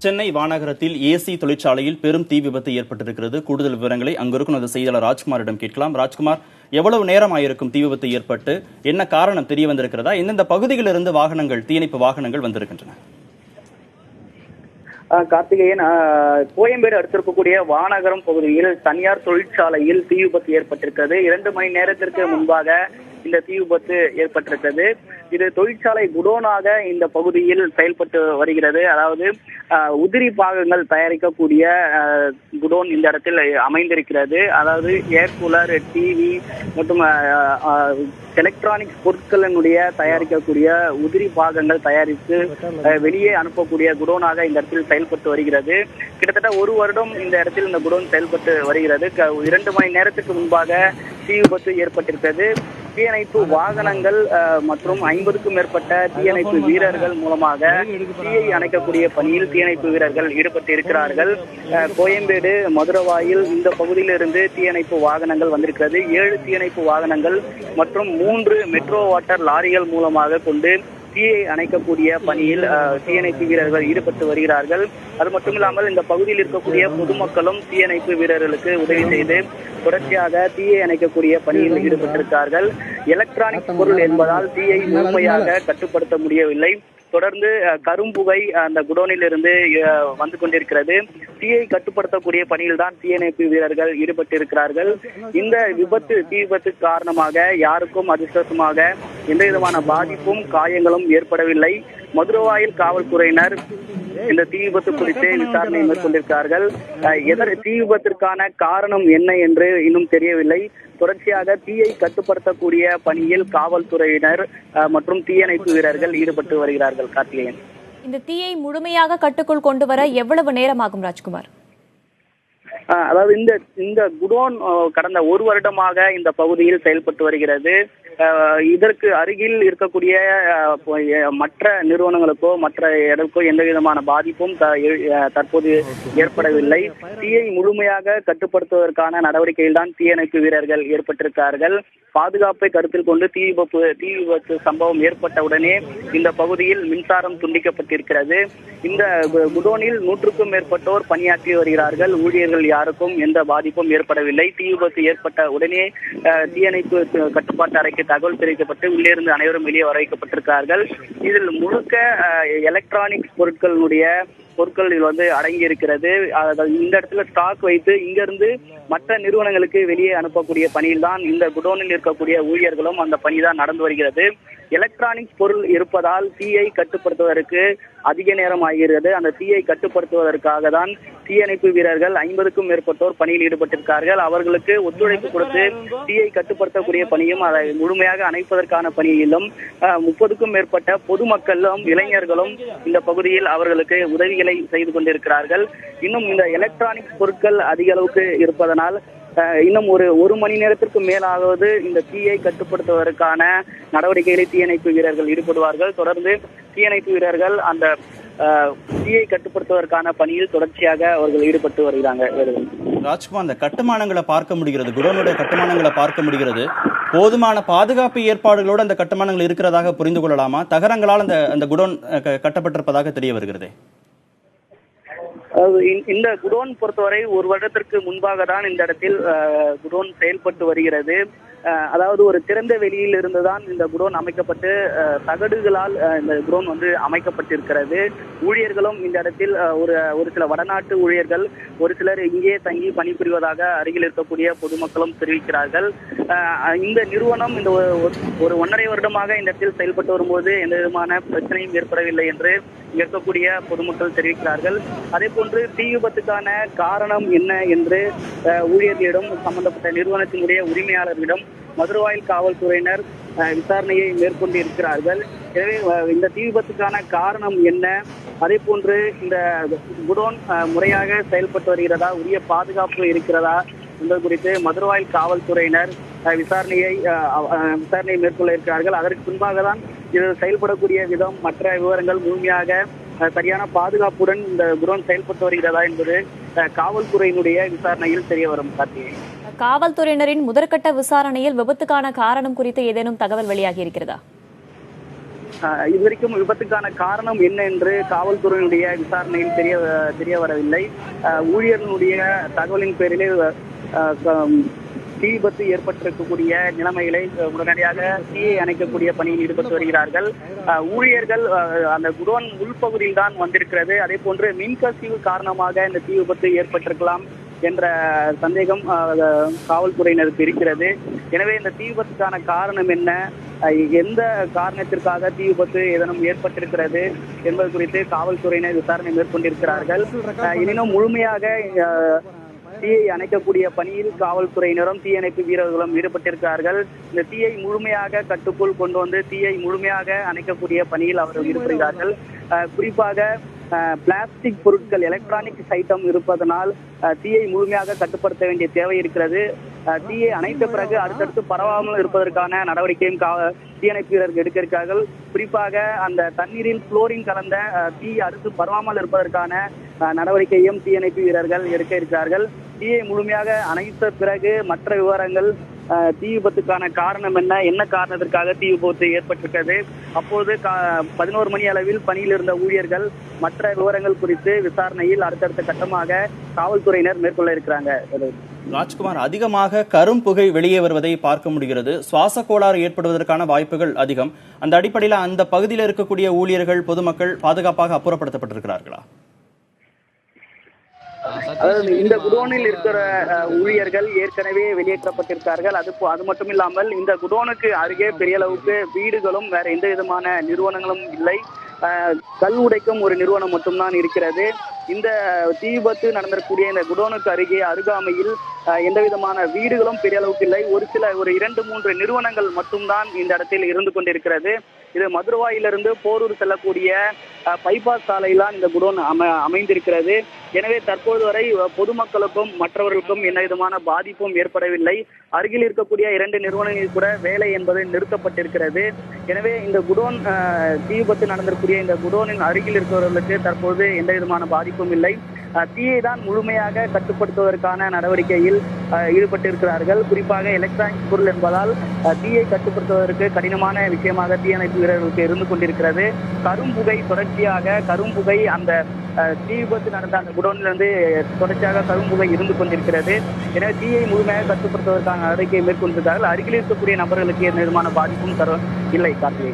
Chennai வானகரத்தில் AC தொழிற்சாலையில் பெரும் தீ விபத்து ஏற்பட்டிருக்கிறது. கூடுதல் விவரங்களை அங்கிருக்கும் அந்த செய்தியாளர் ராஜ்குமாரிடம் கேட்கலாம். ராஜ்குமார், எவ்வளவு நேரம் ஆயிருக்கும் தீ விபத்து ஏற்பட்டு? என்ன காரணம் தெரிய வந்திருக்கிறதா? எந்தெந்த பகுதிகளிலிருந்து வாகனங்கள், தீயணைப்பு வாகனங்கள் வந்திருக்கின்றன? கார்த்திகேயன், கோயம்பேடு அடுத்திருக்கக்கூடிய வானகரம் பகுதியில் தனியார் தொழிற்சாலையில் தீ விபத்து ஏற்பட்டிருக்கிறது. 2 மணி நேரத்திற்கு முன்பாக இந்த தீ விபத்து ஏற்பட்டிருக்கிறது. இது தொழிற்சாலை குடோனாக இந்த பகுதியில் செயல்பட்டு வருகிறது. அதாவது உதிரி பாகங்கள் தயாரிக்கக்கூடிய குடோன் இந்த இடத்தில் அமைந்திருக்கிறது. அதாவது ஏர் கூலர், டிவி மற்றும் எலக்ட்ரானிக்ஸ் பொருட்களினுடைய தயாரிக்கக்கூடிய உதிரி பாகங்கள் தயாரித்து வெளியே அனுப்பக்கூடிய குடோனாக இந்த இடத்தில் செயல்பட்டு வருகிறது. கிட்டத்தட்ட 1 வருடம் இந்த இடத்தில் இந்த குடோன் செயல்பட்டு வருகிறது. 2 மணி நேரத்துக்கு முன்பாக தீ விபத்து ஏற்பட்டிருக்கிறது. தீயணைப்பு வாகனங்கள் மற்றும் 50க்கும் மேற்பட்ட தீயணைப்பு வீரர்கள் மூலமாக தீயை அணைக்கக்கூடிய பணியில் தீயணைப்பு வீரர்கள் ஈடுபட்டு இருக்கிறார்கள். கோயம்பேடு, மதுரவாயில் இந்த பகுதியிலிருந்து தீயணைப்பு வாகனங்கள் வந்திருக்கிறது. 7 தீயணைப்பு வாகனங்கள் மற்றும் 3 மெட்ரோ வாட்டர் லாரிகள் மூலமாக கொண்டு தீயை அணைக்கக்கூடிய பணியில் தீயணைப்பு வீரர்கள் ஈடுபட்டு வருகிறார்கள். அது மட்டுமில்லாமல் இந்த பகுதியில் இருக்கக்கூடிய பொதுமக்களும் தீயணைப்பு வீரர்களுக்கு உதவி செய்து தொடர்ச்சியாக தீயை அணைக்கக்கூடிய பணியில் ஈடுபட்டிருக்கிறார்கள். எலக்ட்ரானிக் பொருள் என்பதால் தீயை முழுமையாக கட்டுப்படுத்த முடியவில்லை. தொடர்ந்து கரும்புகை அந்த குடோனில் இருந்து வந்து கொண்டிருக்கிறது. தீயை கட்டுப்படுத்தக்கூடிய பணியில் தான் தீயணைப்பு வீரர்கள் ஈடுபட்டு இருக்கிறார்கள். இந்த தீ விபத்து காரணமாக யாருக்கும் அதிர்ஷ்டமாக எந்த விதமான பாதிப்பும் காயங்களும் ஏற்படவில்லை. மதுரவாயில் காவல்துறையினர் இந்த தீ விபத்து குறித்து விசாரணை மேற்கொண்டிருக்கிறார்கள். தீ விபத்திற்கான காரணம் என்ன என்று இன்னும் தெரியவில்லை. தொடர்ச்சியாக தீயை கட்டுப்படுத்தக்கூடிய பணியில் காவல்துறையினர் மற்றும் தீயணைப்பு வீரர்கள் ஈடுபட்டு வருகிறார்கள். கார்த்திகேயன், இந்த தீயை முழுமையாக கட்டுக்குள் கொண்டு வர எவ்வளவு நேரமாகும் ராஜ்குமார்? அதாவது இந்த குடோன் கடந்த 1 வருடமாக இந்த பகுதியில் செயல்பட்டு வருகிறது. இதற்கு அருகில் இருக்கக்கூடிய மற்ற நிறுவனங்களுக்கோ மற்ற இடங்களுக்கோ எந்த விதமான பாதிப்பும் தற்போது ஏற்படவில்லை. தீயை முழுமையாக கட்டுப்படுத்துவதற்கான நடவடிக்கையில் தான் தீயணைப்பு வீரர்கள் ஏற்பட்டிருக்கிறார்கள். பாதுகாப்பை கருத்தில் கொண்டு தீ விபத்து சம்பவம் ஏற்பட்டவுடனே இந்த பகுதியில் மின்சாரம் துண்டிக்கப்பட்டிருக்கிறது. இந்த குடோனில் 100க்கும் மேற்பட்டோர் பணியாற்றி வருகிறார்கள். ஊழியர்கள் யாருக்கும் எந்த பாதிப்பும் ஏற்படவில்லை. தீ விபத்து ஏற்பட்ட உடனே தீயணைப்பு கட்டுப்பாட்டு அறைக்கு தகவல் தெரிவிக்கப்பட்டு உள்ளே இருந்து அனைவரும் வெளியே வர வைக்கப்பட்டிருக்கிறார்கள். இதில் முழுக்க எலக்ட்ரானிக்ஸ் பொருட்கள் வந்து அடங்கி இருக்கிறது. இந்த இடத்துல ஸ்டாக் வைத்து இங்கிருந்து மற்ற நிறுவனங்களுக்கு வெளியே அனுப்பக்கூடிய பணியில் தான் இந்த குடோனில் இருக்கக்கூடிய ஊழியர்களும் அந்த பணிதான் நடந்து வருகிறது. எலக்ட்ரானிக்ஸ் பொருள் இருப்பதால் தீயை கட்டுப்படுத்துவதற்கு அதிக நேரம் ஆகிறது. அந்த தீயை கட்டுப்படுத்துவதற்காக தான் தீயணைப்பு வீரர்கள் 50க்கும் மேற்பட்டோர் பணியில் ஈடுபட்டிருக்கிறார்கள். அவர்களுக்கு ஒத்துழைப்பு கொடுத்து தீயை கட்டுப்படுத்தக்கூடிய பணியும் அதை முழுமையாக அணைப்பதற்கான பணியிலும் 30க்கும் மேற்பட்ட பொதுமக்களும் இளைஞர்களும் இந்த பகுதியில் அவர்களுக்கு உதவிகளை செய்து கொண்டிருக்கிறார்கள். இன்னும் இந்த எலக்ட்ரானிக்ஸ் பொருட்கள் அதிக அளவுக்கு இருப்பதனால் இன்னும் ஒரு மணி நேரத்திற்கு மேலாவது இந்த தீயை கட்டுப்படுத்துவதற்கான நடவடிக்கைகளை தீயணைப்பு வீரர்கள் ஈடுபடுவார்கள். தொடர்ந்து தீயணைப்பு வீரர்கள் அந்த தீயை கட்டுப்படுத்துவதற்கான பணியில் தொடர்ச்சியாக அவர்கள் ஈடுபட்டு வருகிறாங்க. ராஜ்குமார், அந்த கட்டுமானங்களை பார்க்க முடிகிறது, குடோனுடைய கட்டுமானங்களை பார்க்க முடிகிறது. போதுமான பாதுகாப்பு ஏற்பாடுகளோடு அந்த கட்டுமானங்கள் இருக்கிறதாக புரிந்து கொள்ளலாமா? தகரங்களால் அந்த குடோன் கட்டப்பட்டிருப்பதாக தெரிய வருகிறது. இந்த குடோன் பொறுத்தவரை 1 வருடத்திற்கு முன்பாக தான் இந்த இடத்தில் குடோன் செயல்பட்டு வருகிறது. அதாவது ஒரு திறந்த வெளியில் இருந்துதான் இந்த குடோன் அமைக்கப்பட்டு தகடுகளால் இந்த குடோன் வந்து அமைக்கப்பட்டிருக்கிறது. ஊழியர்களும் இந்த இடத்தில் ஒரு சில வடநாட்டு ஊழியர்கள், ஒரு சிலர் இங்கே தங்கி பணிபுரிவதாக அருகில் இருக்கக்கூடிய பொதுமக்களும் தெரிவிக்கிறார்கள். இந்த நிறுவனம் இந்த ஒரு 1.5 வருடமாக இந்த இடத்தில் செயல்பட்டு வரும்போது எந்த விதமான பிரச்சனையும் ஏற்படவில்லை என்று இருக்கக்கூடிய பொதுமக்கள் தெரிவிக்கிறார்கள். அதே போன்று தீ விபத்துக்கான காரணம் என்ன என்று ஊழியர்களிடம், சம்பந்தப்பட்ட நிறுவனத்தினுடைய உரிமையாளர்களிடம் மதுரவாயில் காவல்துறையினர் விசாரணையை மேற்கொண்டு இருக்கிறார்கள். எனவே இந்த தீ விபத்துக்கான காரணம் என்ன, அதே போன்று இந்த குடோன் முறையாக செயல்பட்டு வருகிறதா, உரிய பாதுகாப்பு இருக்கிறதா என்பது குறித்து மதுரவாயில் காவல்துறையினர் விசாரணையை மேற்கொள்ள இருக்கிறார்கள். அதற்கு முன்பாக தான் இது செயல்படக்கூடிய விதம், மற்ற விவரங்கள் முழுமையாக சரியான பாதுகாப்புடன் இந்த குடோன் செயல்பட்டு வருகிறதா என்பது காவல்துறையினுடைய விசாரணையில் தெரிய வரும். கார்த்திகேயன், காவல்துறையினரின் முதற்கட்ட விசாரணையில் விபத்துக்கான காரணம் குறித்து ஏதேனும் தகவல் வெளியாகி இருக்கிறதா? இதுவரைக்கும் விபத்துக்கான காரணம் என்ன என்று காவல்துறையினுடைய விசாரணையில் தெரிய வரவில்லை. ஊழியர்களுடைய தகவலின் பேரிலே தீ விபத்து ஏற்பட்டிருக்கக்கூடிய நிலைமைகளை உடனடியாக தீயை அணைக்கக்கூடிய பணியில் ஈடுபட்டு வருகிறார்கள். ஊழியர்கள் அந்த குடோன் உள்பகுதியில் தான் வந்திருக்கிறது. அதே போன்று மின்கசிவு காரணமாக இந்த தீ விபத்து ஏற்பட்டிருக்கலாம் என்ற சந்தேகம் காவல்துறையினருக்கு இருக்கிறது. எனவே இந்த தீ விபத்துக்கான காரணம் என்ன, எந்த காரணத்திற்காக தீ விபத்து ஏதேனும் ஏற்பட்டிருக்கிறது என்பது குறித்து காவல்துறையினர் விசாரணை மேற்கொண்டிருக்கிறார்கள். எனினும் முழுமையாக தீயை அணைக்கக்கூடிய பணியில் காவல்துறையினரும் தீயணைப்பு வீரர்களும் ஈடுபட்டிருக்கிறார்கள். இந்த தீயை முழுமையாக கட்டுக்குள் கொண்டு வந்து தீயை முழுமையாக அணைக்கக்கூடிய பணியில் அவர்கள் ஈடுபடுகிறார்கள். குறிப்பாக பிளாஸ்டிக் பொருட்கள், எலக்ட்ரானிக்ஸ் ஐட்டம் இருப்பதனால் தீயை முழுமையாக கட்டுப்படுத்த வேண்டிய தேவை இருக்கிறது. தீயை அணைத்த பிறகு அடுத்தடுத்து பரவாமல் இருப்பதற்கான நடவடிக்கையும் தீயணைப்பு வீரர்கள் எடுக்க இருக்கிறார்கள். குறிப்பாக அந்த தண்ணீரில் குளோரின் கலந்த தீ அடுத்து பரவாமல் இருப்பதற்கான நடவடிக்கையும் தீயணைப்பு வீரர்கள் எடுக்க இருக்கிறார்கள். தீயை முழுமையாக அணைத்த பிறகு மற்ற விவரங்கள், தீ விபத்துக்கான காரணம் என்ன காரணத்திற்காக தீ விபத்து ஏற்பட்டிருக்கிறது, அப்போது 11 மணி அளவில் பணியில் இருந்த ஊழியர்கள் மற்ற விவரங்கள் குறித்து விசாரணையில் அடுத்தடுத்த கட்டமாக காவல்துறையினர் மேற்கொள்ள இருக்கிறாங்க. ராஜ்குமார், அதிகமாக கரும்புகை வெளியே வருவதை பார்க்க முடிகிறது. சுவாச கோளாறு ஏற்படுவதற்கான வாய்ப்புகள் அதிகம். அந்த அடிப்படையில் அந்த பகுதியில் இருக்கக்கூடிய ஊழியர்கள், பொதுமக்கள் பாதுகாப்பாக அப்புறப்படுத்தப்பட்டிருக்கிறார்களா? அதாவது இந்த குடோனில் இருக்கிற ஊழியர்கள் ஏற்கனவே வெளியேற்றப்பட்டிருக்கார்கள். அது மட்டும் இல்லாமல் இந்த குடோனுக்கு அருகே பெரிய அளவுக்கு வீடுகளும் வேற எந்த விதமான நிறுவனங்களும் இல்லை. கல் உடைக்கும் ஒரு நிறுவனம் மட்டும்தான் இருக்கிறது. இந்த தீ விபத்து நடந்திருக்கக்கூடிய இந்த குடோனுக்கு அருகாமையில் எந்த விதமான வீடுகளும் பெரிய அளவுக்கு இல்லை. ஒரு 2-3 நிறுவனங்கள் மட்டும்தான் இந்த இடத்தில் இருந்து கொண்டிருக்கிறது. இது மதுரவாயிலிருந்து போரூர் செல்லக்கூடிய பைபாஸ் சாலையில்தான் இந்த குடோன் அமைந்திருக்கிறது. எனவே தற்போது வரை பொதுமக்களுக்கும் மற்றவர்களுக்கும் எந்த விதமான பாதிப்பும் ஏற்படவில்லை. அருகில் இருக்கக்கூடிய 2 நிறுவனங்களில் கூட வேலை என்பது நிறுத்தப்பட்டிருக்கிறது. எனவே இந்த குடோன் தீ விபத்து நடந்திருக்கக்கூடிய இந்த குடோனின் அருகில் இருக்கிறவர்களுக்கு தற்போது எந்த விதமான பாதிப்பும் இல்லை. தீயை தான் முழுமையாக கட்டுப்படுத்துவதற்கான நடவடிக்கையில் ஈடுபட்டிருக்கிறார்கள். குறிப்பாக எலக்ட்ரானிக் பொருள் என்பதால் தீயை கட்டுப்படுத்துவதற்கு கடினமான விஷயமாக தீயணைப்பு வீரர்களுக்கு இருந்து கொண்டிருக்கிறது. கரும்புகை அந்த தீ விபத்து நடந்த அந்த குடோனிலிருந்து தொடர்ச்சியாக கரும்புகை இருந்து கொண்டிருக்கிறது. எனவே தீயை முழுமையாக கட்டுப்படுத்துவதற்கான நடவடிக்கையை மேற்கொண்டிருக்கிறார்கள். அருகில் இருக்கக்கூடிய நபர்களுக்கு எந்த விதமான பாதிப்பும் இல்லை. கார்த்திகை.